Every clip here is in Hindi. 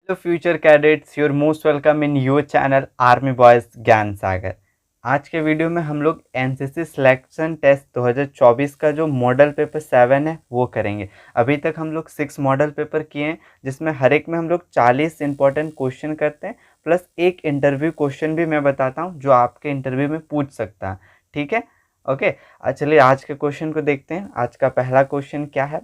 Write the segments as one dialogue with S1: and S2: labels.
S1: Hello future cadets, you're most welcome in your channel army boys Gyan Sagar. आज के वीडियो में हम लोग एनसीसी सिलेक्शन टेस्ट 2024 का जो मॉडल पेपर 7 है वो करेंगे। अभी तक हम लोग 6 मॉडल पेपर किए हैं, जिसमें हर एक में हम लोग 40 इंपॉर्टेंट क्वेश्चन करते हैं, प्लस एक इंटरव्यू क्वेश्चन भी मैं बताता हूँ जो आपके इंटरव्यू में पूछ सकता है। ठीक है, ओके। चलिए आज के क्वेश्चन को देखते हैं। आज का पहला क्वेश्चन क्या है,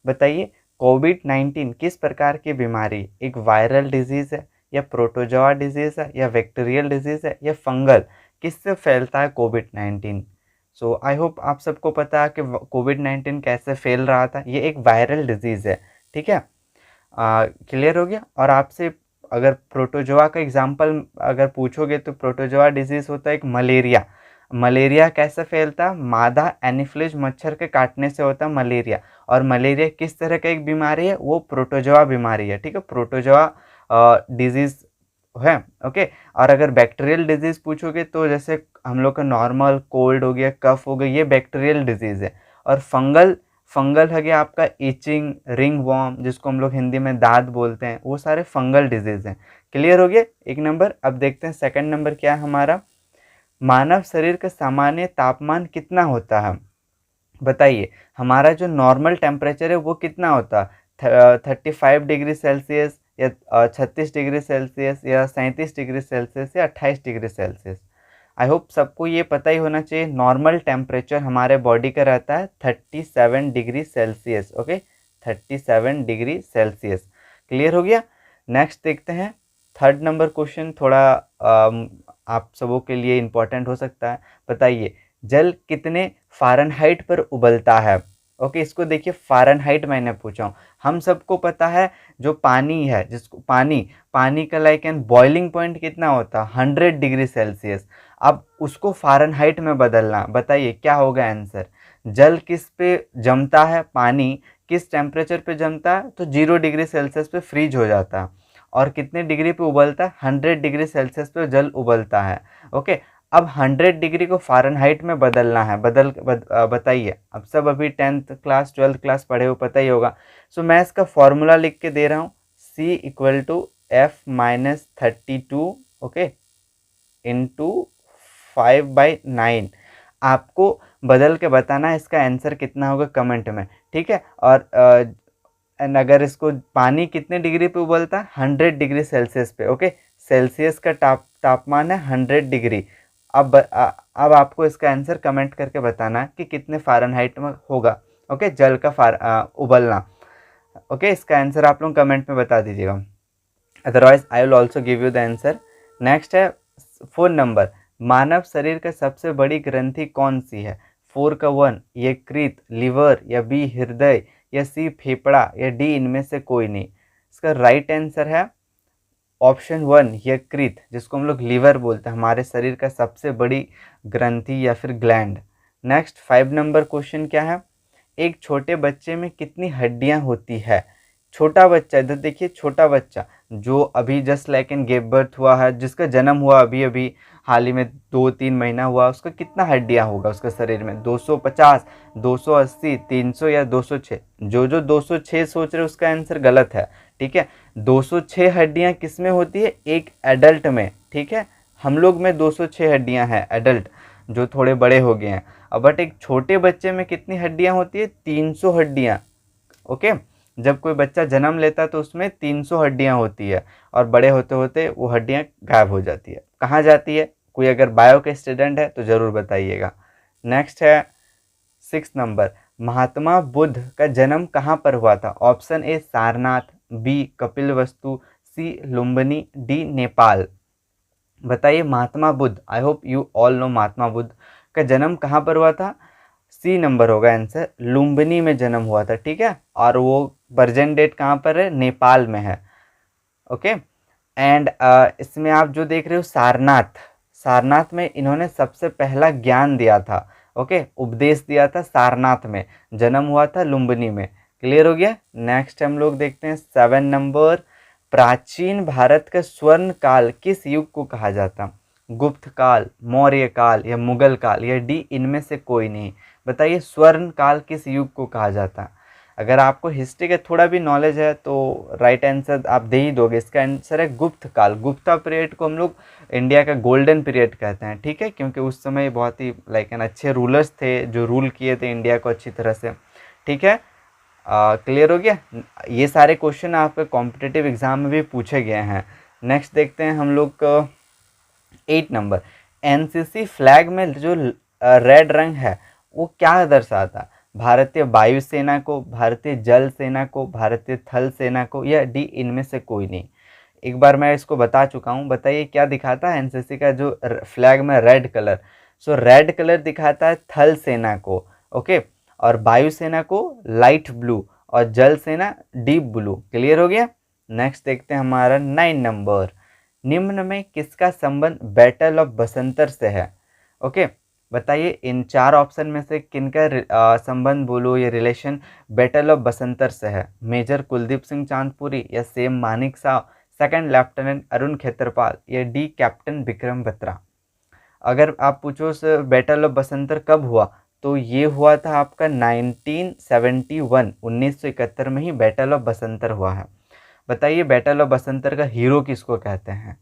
S1: बताइए। कोविड-19 किस प्रकार की बीमारी, एक वायरल डिजीज़ है या प्रोटोजोआ डिजीज़ है या वेक्टीरियल डिजीज़ है या फंगल, किससे फैलता है कोविड-19? सो आई होप आप सबको पता है कि कोविड-19 कैसे फैल रहा था। ये एक वायरल डिजीज़ है, ठीक है। क्लियर हो गया। और आपसे अगर प्रोटोजोआ का एग्जांपल अगर पूछोगे तो प्रोटोजोआ डिजीज़ होता है एक मलेरिया। मलेरिया कैसे फैलता है? मादा एनीफिलीज मच्छर के काटने से होता है मलेरिया। और मलेरिया किस तरह का एक बीमारी है? वो प्रोटोजोआ बीमारी है, ठीक है। प्रोटोजोआ डिजीज़ है, ओके। और अगर बैक्टीरियल डिजीज़ पूछोगे तो जैसे हम लोग का नॉर्मल कोल्ड हो गया, कफ हो गया, ये बैक्टीरियल डिजीज़ है। और फंगल फंगल है गया आपका इचिंग, रिंग वॉर्म, जिसको हम लोग हिंदी में दाद बोलते हैं, वो सारे फंगल डिजीज़ हैं। क्लियर हो गया एक नंबर। अब देखते हैं सेकंड नंबर क्या है हमारा। मानव शरीर का सामान्य तापमान कितना होता है? बताइए। हमारा जो नॉर्मल टेम्परेचर है वो कितना होता है? 35 डिग्री सेल्सियस या 36 डिग्री सेल्सियस या 37 डिग्री सेल्सियस या 28 डिग्री सेल्सियस। आई होप सबको ये पता ही होना चाहिए, नॉर्मल टेम्परेचर हमारे बॉडी का रहता है 37 degree Celsius, okay. 37 degree Celsius. Clear हो गया। नेक्स्ट देखते हैं थर्ड नंबर क्वेश्चन, थोड़ा आप सबों के लिए इम्पोर्टेंट हो सकता है। बताइए, जल कितने फ़ारेनहाइट पर उबलता है? ओके, इसको देखिए, फ़ारेनहाइट मैंने पूछा हूँ। हम सबको पता है जो पानी है, जिसको पानी पानी का लाइक एंड बॉइलिंग पॉइंट कितना होता है? 100 डिग्री सेल्सियस। अब उसको फ़ारेनहाइट में बदलना, बताइए क्या होगा आंसर? जल किस पे जमता है? पानी किस टेम्परेचर पे जमता है? तो 0 डिग्री सेल्सियस पे फ्रीज हो जाता है। और कितने डिग्री पे उबलता है? 100 डिग्री सेल्सियस पे जल उबलता है, ओके। अब 100 डिग्री को फ़ारेनहाइट में बदलना है, बताइए। अब सब अभी 10th क्लास 12th क्लास पढ़े हो, पता ही होगा। सो मैं इसका फॉर्मूला लिख के दे रहा हूँ, C = F-32, ओके, इंटू 5/9। आपको बदल के बताना है इसका आंसर कितना होगा कमेंट में, ठीक है। और एंड अगर इसको पानी कितने डिग्री पे उबलता है? 100 डिग्री सेल्सियस पे, ओके। सेल्सियस का तापमान है 100 डिग्री। अब आपको इसका आंसर कमेंट करके बताना कि कितने फ़ारेनहाइट में होगा, ओके, जल का उबलना। ओके, इसका आंसर आप लोग कमेंट में बता दीजिएगा, otherwise I will also give you the answer. Next है 4 नंबर। मानव शरीर का सबसे बड़ी ग्रंथि कौन सी है? 4 का 1, यकृत, लिवर या बी हृदय या सी फेफड़ा या डी इनमें से कोई नहीं। इसका राइट आंसर है ऑप्शन 1, यकृत, जिसको हम लोग लीवर बोलते हैं, हमारे शरीर का सबसे बड़ी ग्रंथि या फिर ग्लैंड। नेक्स्ट 5 नंबर क्वेश्चन क्या है, एक छोटे बच्चे में कितनी हड्डियां होती है? छोटा बच्चा, इधर देखिए, छोटा बच्चा जो अभी just like in give birth हुआ है, जिसका जन्म हुआ अभी अभी हाल ही में 2-3 महीना हुआ, उसका कितना हड्डियां होगा उसका शरीर में? 250, 280, 300 या 206? जो 206 सोच रहे उसका आंसर गलत है, ठीक है। 206 हड्डियां किस में होती है? एक एडल्ट में, ठीक है। हम लोग में 206 हड्डियां हैं एडल्ट, जो थोड़े बड़े हो गए हैं। अब बट एक छोटे बच्चे में कितनी हड्डियां होती है? 300 हड्डियां, ओके। जब कोई बच्चा जन्म लेता है तो उसमें 300 हड्डियां होती है, और बड़े होते होते वो हड्डियां गायब हो जाती है। कहाँ जाती है? कोई अगर बायो के स्टूडेंट है तो ज़रूर बताइएगा। नेक्स्ट है 6 नंबर। महात्मा बुद्ध का जन्म कहाँ पर हुआ था? Option A Sarnath, B Kapilvastu, C Lumbini, D Nepal. बताइए Mahatma Buddha, I hope you all know Mahatma Buddha का जन्म कहाँ पर हुआ था? सी नंबर होगा आंसर, लुम्बिनी में जन्म हुआ था, ठीक है। और वो प्रेजेंट डेट कहाँ पर है? नेपाल में है, ओके। एंड इसमें आप जो देख रहे हो सारनाथ, सारनाथ में इन्होंने सबसे पहला ज्ञान दिया था, ओके, उपदेश दिया था सारनाथ में। जन्म हुआ था लुम्बिनी में। क्लियर हो गया। नेक्स्ट हम लोग देखते हैं 7 नंबर। प्राचीन भारत का स्वर्ण काल किस युग को कहा जाता? गुप्त काल, मौर्य काल या मुगल काल या डी इनमें से कोई नहीं। बताइए स्वर्ण काल किस युग को कहा जाता? अगर आपको हिस्ट्री का थोड़ा भी नॉलेज है तो राइट आंसर आप दे ही दोगे। इसका आंसर है गुप्त काल। गुप्ता पीरियड को हम लोग इंडिया का गोल्डन पीरियड कहते हैं, ठीक है, क्योंकि उस समय बहुत ही लाइक एन अच्छे रूलर्स थे जो रूल किए थे इंडिया को अच्छी तरह से, ठीक है। क्लियर हो गया। ये सारे क्वेश्चन आपके कॉम्पिटिटिव एग्जाम में भी पूछे गए हैं। नेक्स्ट देखते हैं हम लोग 8 नंबर। एनसीसी फ्लैग में जो रेड रंग है वो क्या दर्शाता है? भारतीय वायुसेना को, भारतीय जल सेना को, भारतीय थल सेना को, या डी इनमें से कोई नहीं? एक बार मैं इसको बता चुका हूँ, बताइए क्या दिखाता है एनसीसी का जो फ्लैग में रेड कलर? सो रेड कलर दिखाता है थल सेना को, ओके, और वायुसेना को लाइट ब्लू, और जल सेना डीप ब्लू। क्लियर हो गया। नेक्स्ट देखते हैं हमारा 9 नंबर। निम्न में किसका संबंध बैटल ऑफ बसंतर से है? ओके, बताइए इन 4 ऑप्शन में से किनका संबंध बोलो ये रिलेशन बैटल ऑफ बसंतर से है? मेजर कुलदीप सिंह चांदपुरी, या Sam Manekshaw, second lieutenant Arun Khetarpal, या डी कैप्टन विक्रम बत्रा? अगर आप पूछो सर बैटल ऑफ बसंतर कब हुआ, तो ये हुआ था आपका 1971, 1971 में ही बैटल ऑफ बसंतर हुआ है। बताइए बैटल ऑफ बसंतर का हीरो किसको कहते हैं?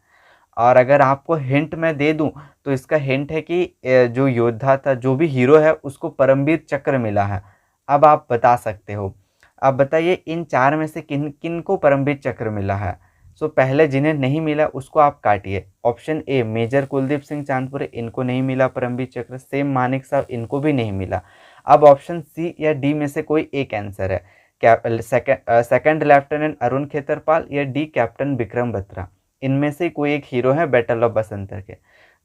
S1: और अगर आपको हिंट मैं दे दूं तो इसका हिंट है कि जो योद्धा था, जो भी हीरो है, उसको परमवीर चक्र मिला है। अब आप बता सकते हो। अब बताइए इन 4 में से किन किन को परमवीर चक्र मिला है? सो पहले जिन्हें नहीं मिला उसको आप काटिए। Option A major Kuldeep Singh Chandpure, इनको नहीं मिला परमवीर चक्र। सेम मानिक साहब, इनको भी नहीं मिला। अब ऑप्शन सी या डी में से कोई एक आंसर है। सेकंड लेफ्टिनेंट अरुण खेतरपाल, या डी कैप्टन विक्रम बत्रा? इनमें से कोई एक हीरो है बैटल ऑफ बसंतर के।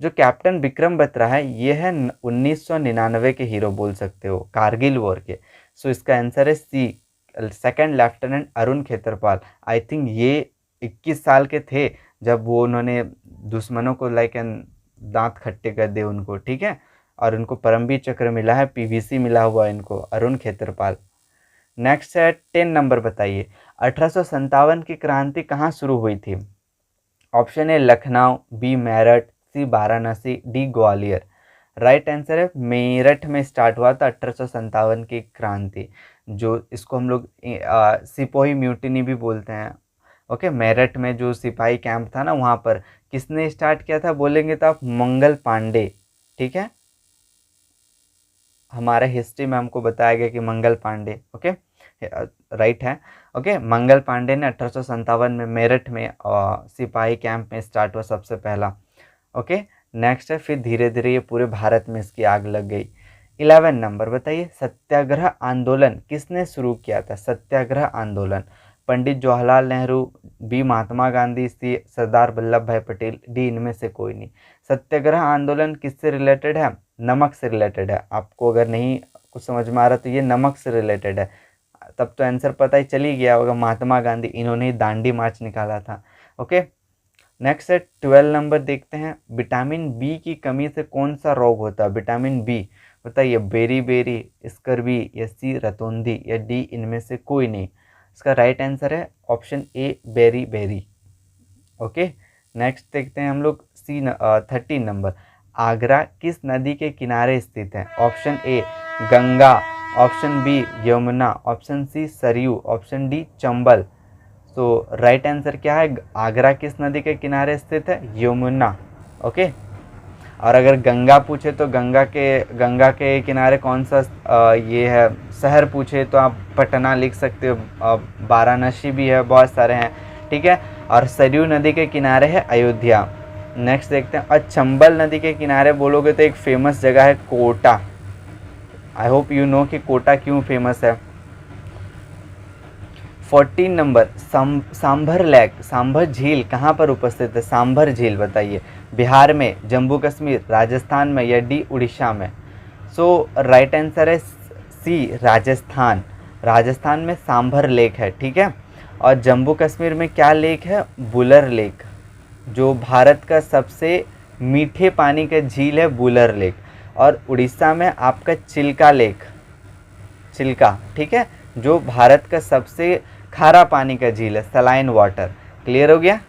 S1: जो कैप्टन विक्रम बत्रा है ये है 1999 के हीरो बोल सकते हो, कारगिल वॉर के। सो इसका आंसर है C, second lieutenant Arun Khetarpal. I think ये 21 साल के थे जब वो उन्होंने दुश्मनों को लाइक दांत खट्टे कर दिए उनको, ठीक है, और उनको परमवीर चक्र मिला है, पीवीसी मिला हुआ है इनको, अरुण खेतरपाल। नेक्स्ट है 10 नंबर। बताइए 1857 की क्रांति कहाँ शुरू हुई थी? Option A Lucknow, B Meerut, C Varanasi, D Gwalior? Right answer है मेरठ में स्टार्ट हुआ था 1857 की क्रांति, जो इसको हम लोग सिपोही म्यूटिनी भी बोलते हैं। ओके, मेरठ में जो सिपाही कैंप था ना, वहाँ पर किसने स्टार्ट किया था बोलेंगे तो आप मंगल पांडे, ठीक है, हमारे हिस्ट्री में हमको बताया गया कि मंगल पांडे, ओके, राइट है। ओके, मंगल पांडे ने 1857 में मेरठ में सिपाही कैंप में स्टार्ट हुआ सबसे पहला। ओके, नेक्स्ट है फिर धीरे धीरे ये पूरे भारत में इसकी आग लग गई। 11 नंबर। बताइए सत्याग्रह आंदोलन किसने शुरू किया था? सत्याग्रह आंदोलन पंडित जवाहरलाल नेहरू, बी महात्मा गांधी, सी सरदार वल्लभ भाई पटेल, डी इनमें से कोई नहीं? सत्याग्रह आंदोलन किससे रिलेटेड है? नमक से रिलेटेड है। आपको अगर नहीं कुछ समझ में आ रहा तो ये नमक से रिलेटेड है। तब तो आंसर पता ही चल ही गया होगा, महात्मा गांधी, इन्होंने ही दांडी मार्च निकाला था। ओके, नेक्स्ट है 12 नंबर। देखते हैं विटामिन बी की कमी से कौन सा रोग होता है? विटामिन बी, बताइए बेरी बेरी, स्कर्वी, या सी रतौंधी, या डी इनमें से कोई नहीं? इसका राइट आंसर है option A beriberi. Okay, next देखते हैं हम लोग 13 नंबर। आगरा किस नदी के किनारे स्थित है? Option A Ganga, option B Yamuna, option C Saryu, option D Chambal. तो राइट आंसर क्या है? आगरा किस नदी के किनारे स्थित है? यमुना। ओके, और अगर गंगा पूछे तो गंगा के किनारे कौन सा ये है शहर पूछे तो आप पटना लिख सकते हो, वाराणसी भी है, बहुत सारे हैं, ठीक है। और सरयू नदी के किनारे है अयोध्या। नेक्स्ट देखते हैं। और चंबल नदी के किनारे बोलोगे तो एक फेमस जगह है Kota. I hope you know कि कोटा क्यों फेमस है। 14 नंबर। सांभर लेक, सांभर झील कहाँ पर उपस्थित है? सांभर झील बताइए बिहार में, जम्मू कश्मीर, राजस्थान में, या डी उड़ीसा में? सो राइट आंसर है सी राजस्थान। राजस्थान में सांभर लेक है, ठीक है। और जम्मू कश्मीर में क्या लेक है? बुलर लेक, जो भारत का सबसे मीठे पानी का झील है, बुलर लेक। और उड़ीसा में आपका चिल्का लेक, चिल्का, ठीक है, जो भारत का सबसे खारा पानी का झील है, सलाइन वाटर। क्लियर हो गया।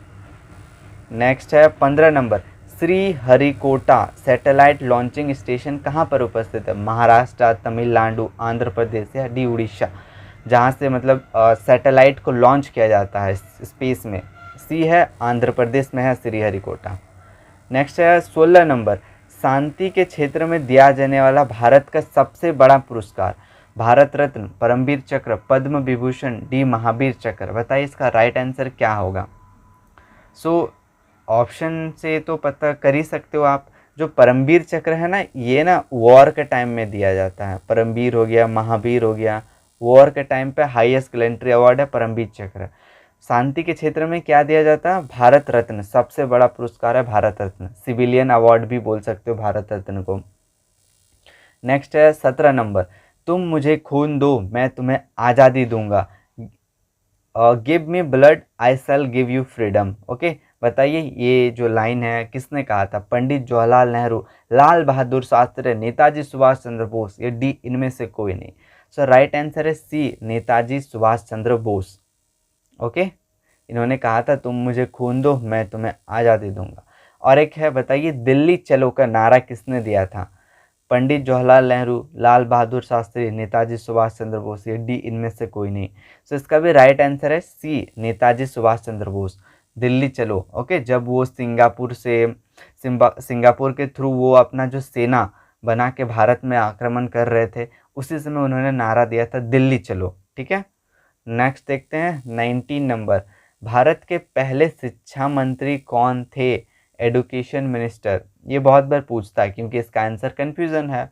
S1: नेक्स्ट है 15 number. Shri Harikota satellite launching station कहाँ पर उपस्थित है? महाराष्ट्र, तमिलनाडु, आंध्र प्रदेश, या डी उड़ीसा? जहाँ से मतलब सैटेलाइट को लॉन्च किया जाता है स्पेस में। सी है आंध्र प्रदेश में है श्रीहरिकोटा। नेक्स्ट है 16 नंबर, शांति के क्षेत्र में दिया जाने वाला भारत का सबसे बड़ा पुरस्कार, भारत रत्न, परमवीर चक्र, पद्म विभूषण, डी महावीर चक्र। बताइए इसका राइट आंसर क्या होगा। सो ऑप्शन से तो पता कर ही सकते हो आप। जो परमवीर चक्र है ना, ये ना वॉर के टाइम में दिया जाता है। परमवीर हो गया, महावीर हो गया, वॉर के टाइम पे हाईएस्ट गैलेंट्री अवार्ड है परमवीर चक्र। शांति के क्षेत्र में क्या दिया जाता है, भारत रत्न, सबसे बड़ा पुरस्कार है भारत रत्न, सिविलियन अवार्ड भी बोल सकते हो भारत रत्न को। नेक्स्ट है 17 नंबर, तुम मुझे खून दो मैं तुम्हें आज़ादी दूंगा, give me blood I shell give you freedom. Okay, बताइए ये जो लाइन है किसने कहा था, पंडित जवाहरलाल नेहरू, लाल बहादुर शास्त्री, नेताजी सुभाष चंद्र बोस, ये डी इनमें से कोई नहीं। सो राइट आंसर है सी, नेताजी सुभाष चंद्र बोस। ओके, इन्होंने कहा था तुम मुझे खून दो मैं तुम्हें आज़ादी दूंगा। और एक है, बताइए दिल्ली चलो का नारा किसने दिया था, पंडित जवाहरलाल नेहरू, लाल बहादुर शास्त्री, नेताजी सुभाष चंद्र बोस, ये डी इनमें से कोई नहीं। सो इसका भी राइट आंसर है सी, नेताजी सुभाष चंद्र बोस। दिल्ली चलो, ओके, जब वो सिंगापुर के थ्रू वो अपना जो सेना बना के भारत में आक्रमण कर रहे थे, उसी समय उन्होंने नारा दिया था दिल्ली चलो। ठीक है, नेक्स्ट देखते हैं 19 नंबर, भारत के पहले शिक्षा मंत्री कौन थे, एडुकेशन मिनिस्टर। ये बहुत बार पूछता है क्योंकि इसका आंसर कन्फ्यूज़न है।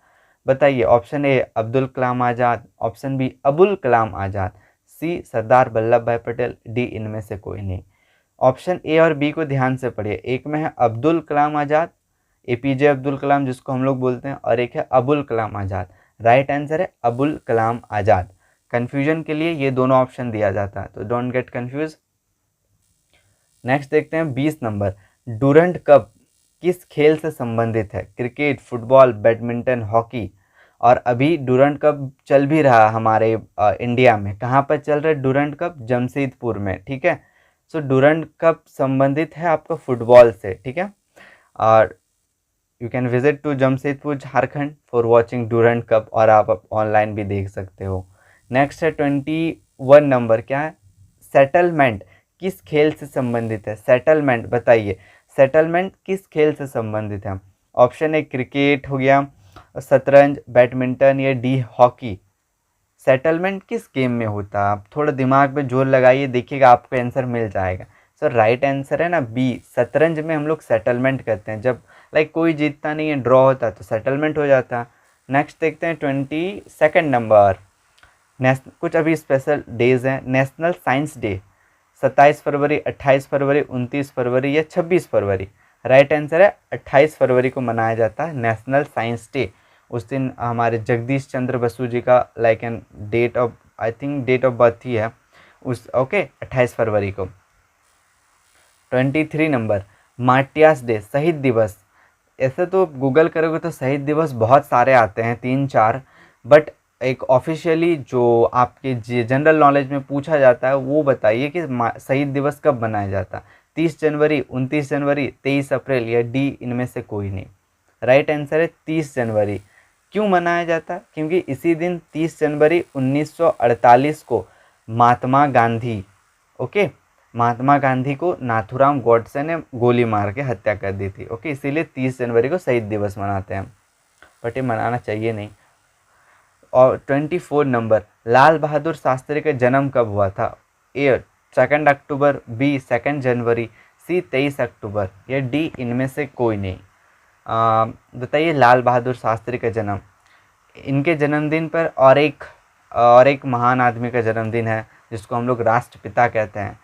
S1: बताइए, option A Abdul Kalam Azad, option B Abul Kalam Azad, C Sardar Vallabh Bhai Patel, D इनमें से कोई नहीं। ऑप्शन ए और बी को ध्यान से पढ़िए, एक में है अब्दुल कलाम आज़ाद, एपीजे अब्दुल कलाम जिसको हम लोग बोलते हैं, और एक है अबुल कलाम आज़ाद। राइट आंसर है अबुल कलाम आज़ाद। कन्फ्यूजन के लिए ये दोनों ऑप्शन दिया जाता है, तो डोंट गेट कन्फ्यूज। नेक्स्ट देखते हैं 20 नंबर, डूरंट कप किस खेल से संबंधित है, क्रिकेट, फुटबॉल, बैडमिंटन, हॉकी। और अभी डूरंट कप चल भी रहा हमारे इंडिया में। कहाँ पर चल रहा है डूरंट कप, जमशेदपुर में। ठीक है, सो डूरंट कप संबंधित है आपका फुटबॉल से। ठीक है, और you can visit to Jamshedpur Jharkhand for watching Durand cup, और आप ऑनलाइन भी देख सकते हो। नेक्स्ट है 21 नंबर, क्या है, सेटलमेंट किस खेल से संबंधित है, सेटलमेंट। बताइए सेटलमेंट किस खेल से संबंधित है। ऑप्शन ए क्रिकेट हो गया, शतरंज, बैडमिंटन, या डी हॉकी। सेटलमेंट किस गेम में होता है, आप थोड़ा दिमाग पे जोर लगाइए, देखिएगा आपको आंसर मिल जाएगा। सो राइट आंसर है ना बी, शतरंज में हम लोग सेटलमेंट करते हैं। जब कोई जीतता नहीं है, ड्रॉ होता है, तो सेटलमेंट हो जाता है। नेक्स्ट देखते हैं 22 नंबर, कुछ अभी स्पेशल डेज हैं। नेशनल साइंस डे 27 फरवरी, 28 फरवरी, 29 फरवरी या 26 फरवरी। राइट आंसर है 28 फरवरी को मनाया जाता है नेशनल साइंस डे। उस दिन हमारे जगदीश चंद्र बसु जी का an date of, I think date of birth ही है उस, ओके, 28 फरवरी को। 23 नंबर, मार्टियास डे, शहीद दिवस। ऐसे तो गूगल करोगे तो शहीद दिवस बहुत सारे आते हैं, 3-4, बट एक ऑफिशियली जो आपके जनरल नॉलेज में पूछा जाता है वो बताइए कि शहीद दिवस कब मनाया जाता है, 30 जनवरी, 29 जनवरी, 23 अप्रैल, या डी इनमें से कोई नहीं। राइट आंसर है 30 जनवरी। क्यों मनाया जाता है, क्योंकि इसी दिन 30 जनवरी 1948 को महात्मा गांधी, ओके, महात्मा गांधी को नाथूराम गॉडसे ने गोली मार के हत्या कर दी थी। ओके, इसीलिए 30 जनवरी को शहीद दिवस मनाते हैं, बट ये मनाना चाहिए नहीं। और 24 नंबर, लाल बहादुर शास्त्री का जन्म कब हुआ था, ए 2 अक्टूबर, बी 2 जनवरी, सी 23 अक्टूबर, या डी इनमें से कोई नहीं। बताइए लाल बहादुर शास्त्री का जन्म, इनके जन्मदिन पर और एक महान आदमी का जन्मदिन है जिसको हम लोग राष्ट्रपिता कहते हैं।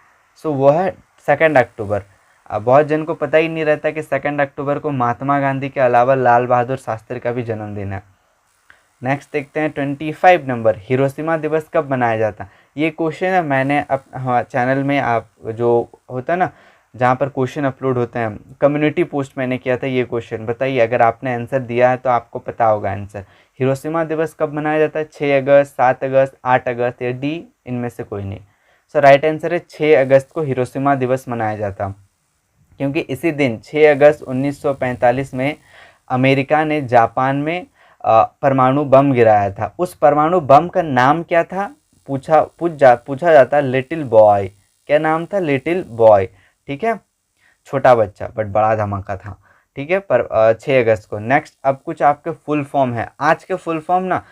S1: सो वो है 2 अक्टूबर। अब बहुत जन को पता ही नहीं रहता कि 2 अक्टूबर को महात्मा गांधी के अलावा लाल बहादुर शास्त्री का भी जन्मदिन है। नेक्स्ट देखते हैं 25 नंबर, हिरोशिमा दिवस कब मनाया जाता है। ये क्वेश्चन है मैंने चैनल में, आप जो होता है ना जहाँ पर क्वेश्चन अपलोड होते हैं, कम्युनिटी पोस्ट मैंने किया था ये क्वेश्चन। बताइए अगर आपने आंसर दिया है तो आपको पता होगा आंसर। हिरोशिमा दिवस कब मनाया जाता है, 6 अगस्त, 7 अगस्त, 8 अगस्त, या डी इनमें से कोई नहीं। सो राइट आंसर है 6 अगस्त को हिरोशिमा दिवस मनाया जाता, क्योंकि इसी दिन 6 अगस्त 1945 में अमेरिका ने जापान में परमाणु बम गिराया था। उस परमाणु बम का नाम क्या था, पूछा जाता लिटिल बॉय। क्या नाम था? Little boy. ठीक है, छोटा बच्चा बट बड़ा धमाका था। ठीक है, पर 6 अगस्त को। नेक्स्ट, अब कुछ आपके फुल फॉर्म है। आज के फुल फॉर्म ना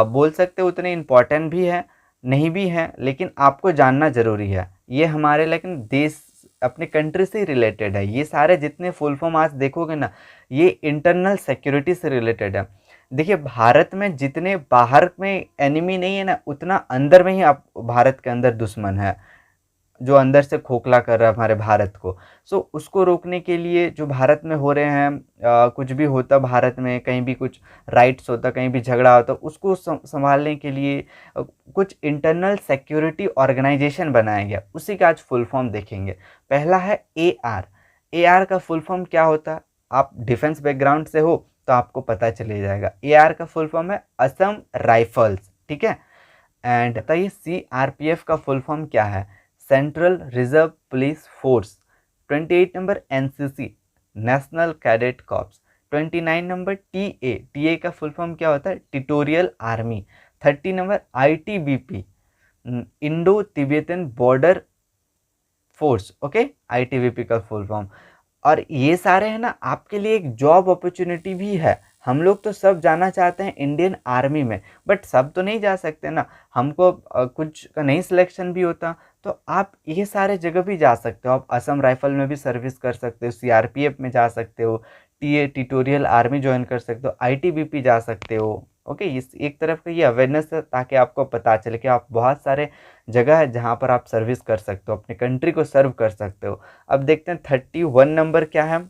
S1: बोल सकते उतने इम्पोर्टेंट भी है नहीं भी है, लेकिन आपको जानना ज़रूरी है। ये हमारे लेकिन देश अपने कंट्री से रिलेटेड है। ये सारे जितने फुल फॉर्म आज देखोगे ना, ये इंटरनल सिक्योरिटी से रिलेटेड है। देखिए, भारत में जितने बाहर में एनिमी नहीं है ना, उतना अंदर में ही आप भारत के अंदर दुश्मन है, जो अंदर से खोखला कर रहा है हमारे भारत को। सो उसको रोकने के लिए जो भारत में हो रहे हैं, कुछ भी होता भारत में, कहीं भी कुछ राइट्स होता, कहीं भी झगड़ा होता, उसको संभालने के लिए कुछ इंटरनल सिक्योरिटी ऑर्गेनाइजेशन बनाया गया। उसी का आज फुल फॉर्म देखेंगे। पहला है AR। AR का फुल फॉर्म क्या होता है? आप डिफेंस बैकग्राउंड से हो तो आपको पता चले जाएगा। AR का फुल फॉर्म है असम राइफल्स। ठीक है, एंड बताइए CRPF का फुल फॉर्म क्या है? Central reserve police force. 28 number NCC, national cadet corps. 29 number TA का फुल फॉर्म क्या होता है? Tutorial army. 30 number ITBP, Indo Tibetan border force. Okay, ITBP का फुल फॉर्म। और ये सारे हैं ना, आपके लिए एक जॉब अपॉर्चुनिटी भी है। हम लोग तो सब जाना चाहते हैं इंडियन आर्मी में, बट सब तो नहीं जा सकते ना। हमको कुछ का नहीं सिलेक्शन भी होता, तो आप ये सारे जगह भी जा सकते हो। आप असम राइफल में भी सर्विस कर सकते हो, CRPF में जा सकते हो, TA टिटोरियल आर्मी ज्वाइन कर सकते हो, ITBP जा सकते हो। ओके, इस एक तरफ का ये अवेयरनेस है, ताकि आपको पता चले कि आप बहुत सारे जगह है जहाँ पर आप सर्विस कर सकते हो, अपने कंट्री को सर्व कर सकते हो। अब देखते हैं 31 नंबर क्या है।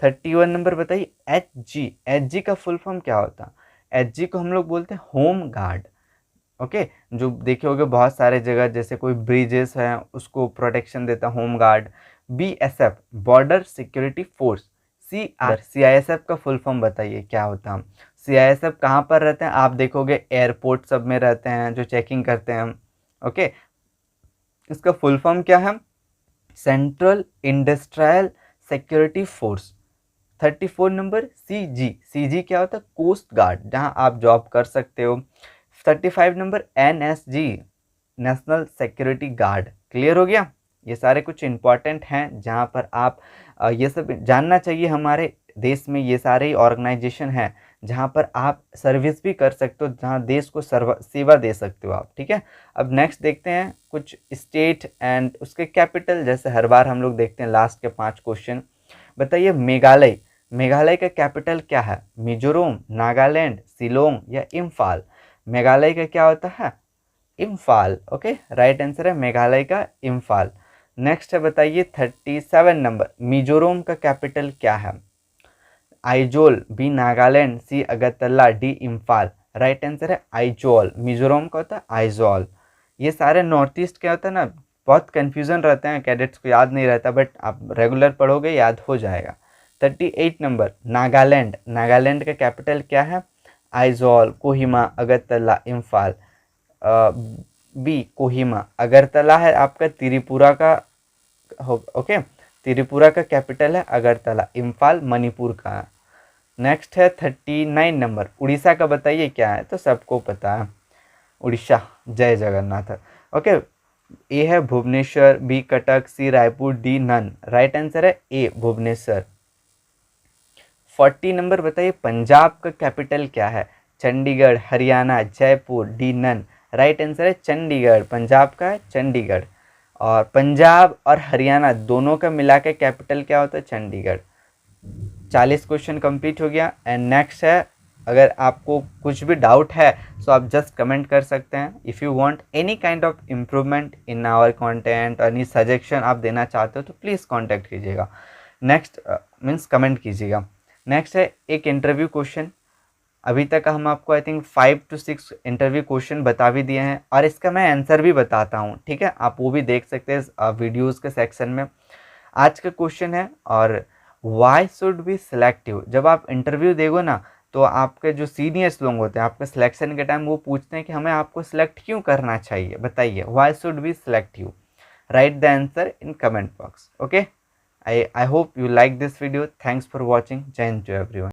S1: 31 नंबर बताइए। HG का फुल फॉर्म क्या होता है? HG को हम लोग बोलते हैं होम गार्ड। ओके, जो देखे होगे बहुत सारे जगह, जैसे कोई ब्रिजेस हैं उसको प्रोटेक्शन देता है home guard. BSF, border security force. CISF का फुल फॉर्म बताइए क्या होता है? CISF कहाँ पर रहते हैं? आप देखोगे एयरपोर्ट सब में रहते हैं, जो चेकिंग करते हैं। ओके, इसका फुल फॉर्म क्या है? Central industrial security force. 34 number CG क्या होता है? कोस्ट गार्ड, जहां आप जॉब कर सकते हो। 35 number NSG, national security guard. Clear हो गया? ये सारे कुछ इंपॉर्टेंट हैं जहां पर आप ये सब जानना चाहिए। हमारे देश में ये सारे ही ऑर्गेनाइजेशन हैं जहां पर आप सर्विस भी कर सकते हो, जहां देश को सेवा दे सकते हो आप। ठीक है, अब नेक्स्ट देखते हैं कुछ स्टेट एंड उसके कैपिटल। जैसे हर बार हम लोग देखते हैं लास्ट के 5 क्वेश्चन। बताइए मेघालय का कैपिटल क्या है? मिजोरम, नागालैंड, शिलोंग या इम्फाल? मेघालय का क्या होता है? इम्फाल। ओके, राइट आंसर है मेघालय का इम्फाल। नेक्स्ट है बताइए 37 नंबर। मिजोरम का कैपिटल क्या है? Aizawl, B Nagaland, C Agartala, D Imphal. Right answer है आइजोल। मिजोरम का होता है आइजोल। ये सारे नॉर्थ ईस्ट क्या होता है ना, बहुत कन्फ्यूजन रहते हैं, कैडेट्स को याद नहीं रहता, बट आप रेगुलर पढ़ोगे याद हो जाएगा। 38 नंबर नागालैंड का कैपिटल क्या है? आइजोल, कोहिमा, अगरतला, इम्फाल। B कोहिमा। अगरतला है आपका त्रिपुरा का ओके, त्रिपुरा का कैपिटल है अगरतला। इम्फाल मणिपुर का है। नेक्स्ट है 39 नंबर। उड़ीसा का बताइए क्या है? तो सबको पता है, उड़ीसा, जय जगन्नाथ। ओके, ए है Bhubaneswar, B Cuttack, C Raipur, D none. Right answer है A भुवनेश्वर। 40 नंबर बताइए पंजाब का कैपिटल क्या है? Chandigarh, Haryana, Jaipur, D none. Right answer है चंडीगढ़। पंजाब का है चंडीगढ़। और पंजाब और हरियाणा दोनों का मिला के कैपिटल क्या होता है? चंडीगढ़। 40 क्वेश्चन कंप्लीट हो गया। एंड नेक्स्ट है, अगर आपको कुछ भी डाउट है तो आप जस्ट कमेंट कर सकते हैं। If you want any kind of improvement in our content, any suggestion आप देना चाहते हो तो प्लीज़ कांटेक्ट कीजिएगा। नेक्स्ट मीन्स कमेंट कीजिएगा। नेक्स्ट है एक इंटरव्यू क्वेश्चन। अभी तक हम आपको I think 5 to 6 interview question बता भी दिए हैं, और इसका मैं आंसर भी बताता हूँ। ठीक है, आप वो भी देख सकते हैं वीडियोज़ के सेक्शन में। आज का क्वेश्चन है, और वाई शुड बी सिलेक्टिव। जब आप इंटरव्यू दोगे ना, तो आपके जो सीनियर्स लोग होते हैं आपके सिलेक्शन के टाइम, वो पूछते हैं कि हमें आपको सिलेक्ट क्यों करना चाहिए, बताइए why should be selective. Right the answer in comment box. Okay, I hope you like this video. Thanks for watching. जय हिंद टू एवरीवन।